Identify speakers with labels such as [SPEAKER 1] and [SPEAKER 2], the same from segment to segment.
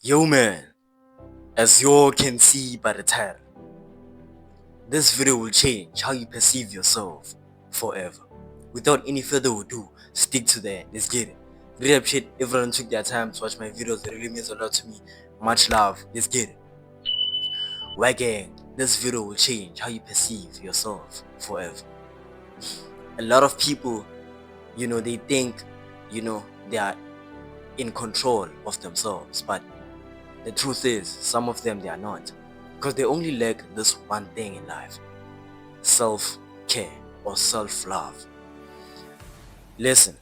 [SPEAKER 1] Yo man, as you all can see by the title, this video will change how you perceive yourself forever. Without any further ado, stick to the end. Let's get it. Really appreciate everyone took their time to watch my videos. It really means a lot to me. Much love. Let's get it. Well gang, this video will change how you perceive yourself forever. A lot of people, they think, they are in control of themselves, but the truth is, some of them they are not, because they only lack this one thing in life: self-care or self-love. Listen,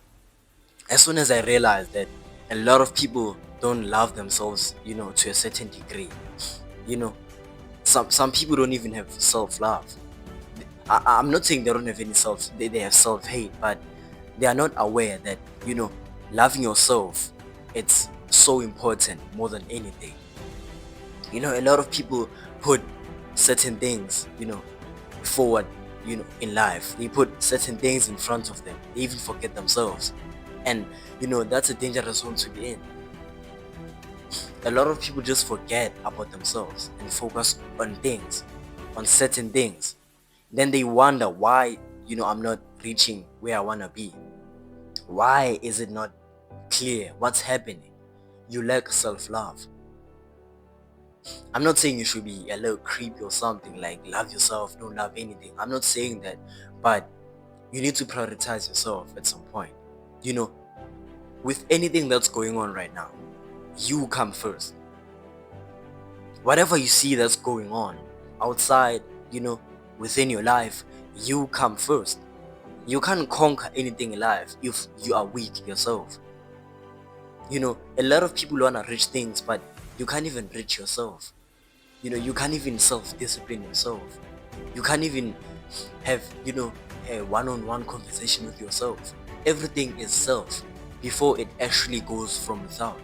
[SPEAKER 1] as soon as I realized that a lot of people don't love themselves, to a certain degree, you know, some people don't even have self-love. I'm not saying they don't have any they have self-hate, but they are not aware that, loving yourself, it's so important more than anything. A lot of people put certain things, forward, in life. They put certain things in front of them. They even forget themselves. And, that's a dangerous zone to be in. A lot of people just forget about themselves and focus on things, on certain things. Then they wonder why, I'm not reaching where I want to be. Why is it not clear what's happening? You lack self-love. I'm not saying you should be a little creepy or something, like love yourself, don't love anything. I'm not saying that, but you need to prioritize yourself at some point. With anything that's going on right now, you come first. Whatever you see that's going on outside, within your life, you come first. You can't conquer anything in life if you are weak yourself. A lot of people want to reach things, but you can't even reach yourself. You can't even self-discipline yourself. You can't even have, a one-on-one conversation with yourself. Everything is self before it actually goes from without.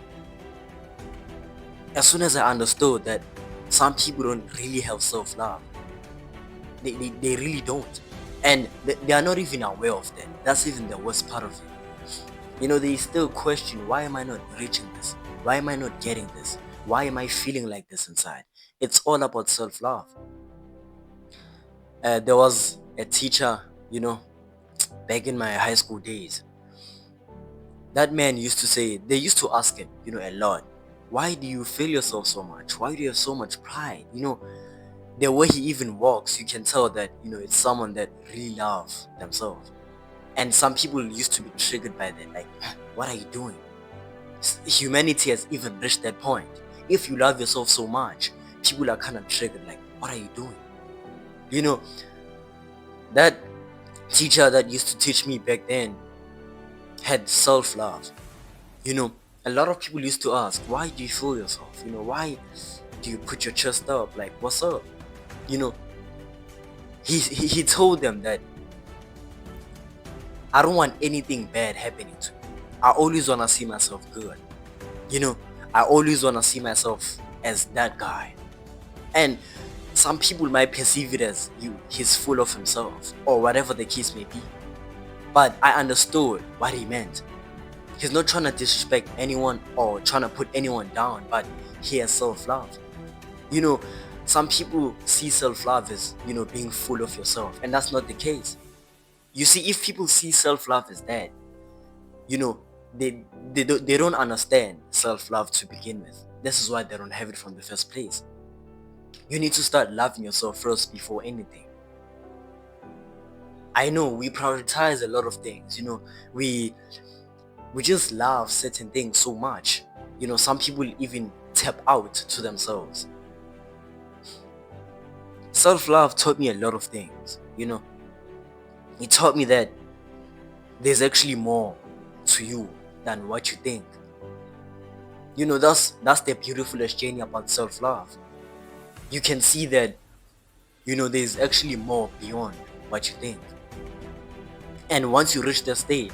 [SPEAKER 1] As soon as I understood that some people don't really have self-love, they really don't. And they are not even aware of that. That's even the worst part of it. They still question, why am I not reaching this? Why am I not getting this? Why am I feeling like this inside? It's all about self-love. There was a teacher, back in my high school days. That man used to say, they used to ask him, a lot, why do you feel yourself so much? Why do you have so much pride? The way he even walks, you can tell that, it's someone that really loves themselves. And some people used to be triggered by that, like, what are you doing? Humanity has even reached that point. If you love yourself so much, people are kind of triggered, like, what are you doing? That teacher that used to teach me back then had self-love. A lot of people used to ask, why do you fool yourself? Why do you put your chest up? Like, what's up? He told them that I don't want anything bad happening to me. I always want to see myself good. I always want to see myself as that guy. And some people might perceive it as he's full of himself, or whatever the case may be. But I understood what he meant. He's not trying to disrespect anyone or trying to put anyone down, but he has self-love. Some people see self-love as, being full of yourself, and that's not the case. You see, if people see self-love as that, they don't understand self-love to begin with. This is why they don't have it from the first place. You need to start loving yourself first before anything. I know we prioritize a lot of things, we just love certain things so much. Some people even tap out to themselves. Self-love taught me a lot of things, It taught me that there's actually more to you than what you think. That's the beautifulest journey about self-love. You can see that, there's actually more beyond what you think. And once you reach that state,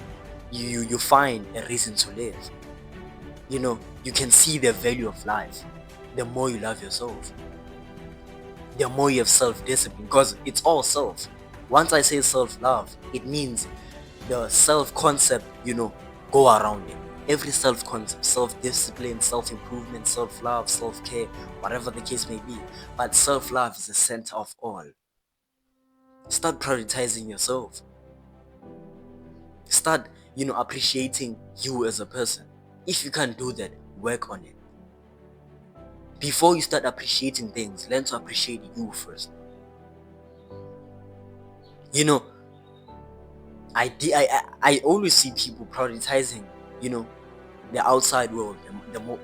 [SPEAKER 1] you find a reason to live. You can see the value of life. The more you love yourself, the more you have self-discipline, because it's all self. Once I say self-love, it means the self-concept, go around it. every self-concept, self-discipline, self-improvement, self-love, self-care, whatever the case may be. But self-love is the center of all. Start prioritizing yourself. Start, appreciating you as a person. If you can't do that, work on it. Before you start appreciating things, learn to appreciate you first. I always see people prioritizing, the outside world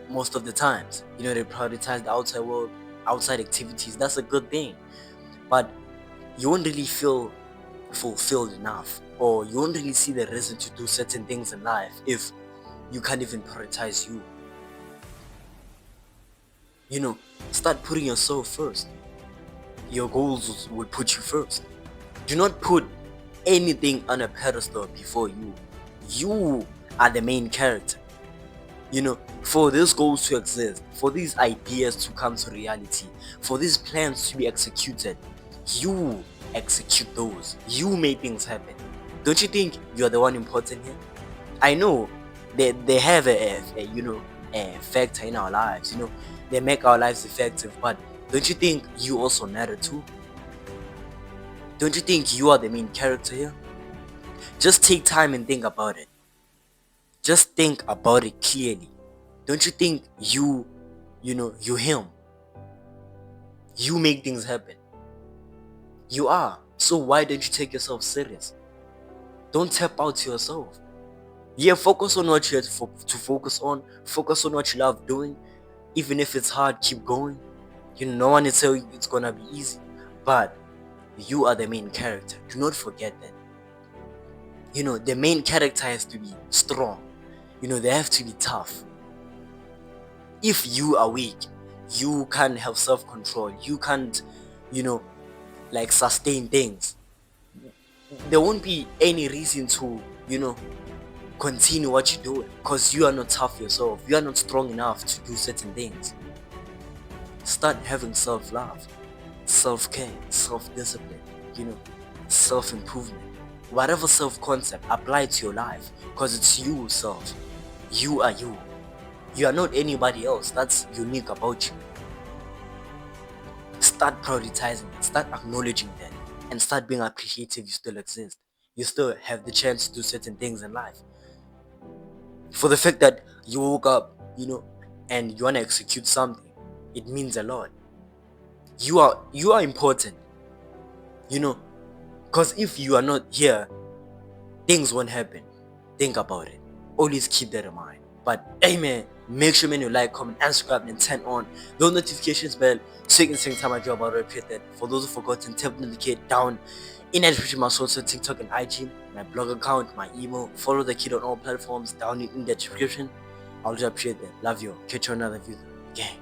[SPEAKER 1] most of the times. They prioritize the outside world, outside activities. That's a good thing. But you won't really feel fulfilled enough, or you won't really see the reason to do certain things in life if you can't even prioritize you. Start putting yourself first. Your goals will put you first. Do not put anything on a pedestal before you. You are the main character. For these goals to exist, for these ideas to come to reality, for these plans to be executed, you execute those. You make things happen. Don't you think you're the one important here? I know they have a factor in our lives. They make our lives effective, but don't you think you also matter too? Don't you think you are the main character here? Just take time and think about it. Just think about it clearly. Don't you think you him? You make things happen. You are. So why don't you take yourself serious? Don't tap out to yourself. Yeah, focus on what you have to focus on. Focus on what you love doing. Even if it's hard, keep going. No one will tell you it's gonna be easy. But you are the main character. Do not forget that. The main character has to be strong. They have to be tough. If you are weak, you can't have self-control. You can't, sustain things. There won't be any reason to, continue what you're doing, because you are not tough yourself. You are not strong enough to do certain things. Start having self-love, self-care, self-discipline, self-improvement. Whatever self-concept, apply to your life, because it's you self. You are you. You are not anybody else. That's unique about you. Start prioritizing it. Start acknowledging that, and start being appreciative you still exist. You still have the chance to do certain things in life. For the fact that you woke up, and you want to execute something, it means a lot. You are important. Because if you are not here, things won't happen. Think about it. Always keep that in mind. But hey man, make sure you like, comment, and subscribe, and turn on those notifications bell so you can see every time I drop. I'll repeat that. For those who forgotten, tap the notification down in the description. My social, TikTok and IG, my blog account, my email. Follow the kid on all platforms down in the description. I'll just appreciate that. Love you. Catch you on another video. Gang.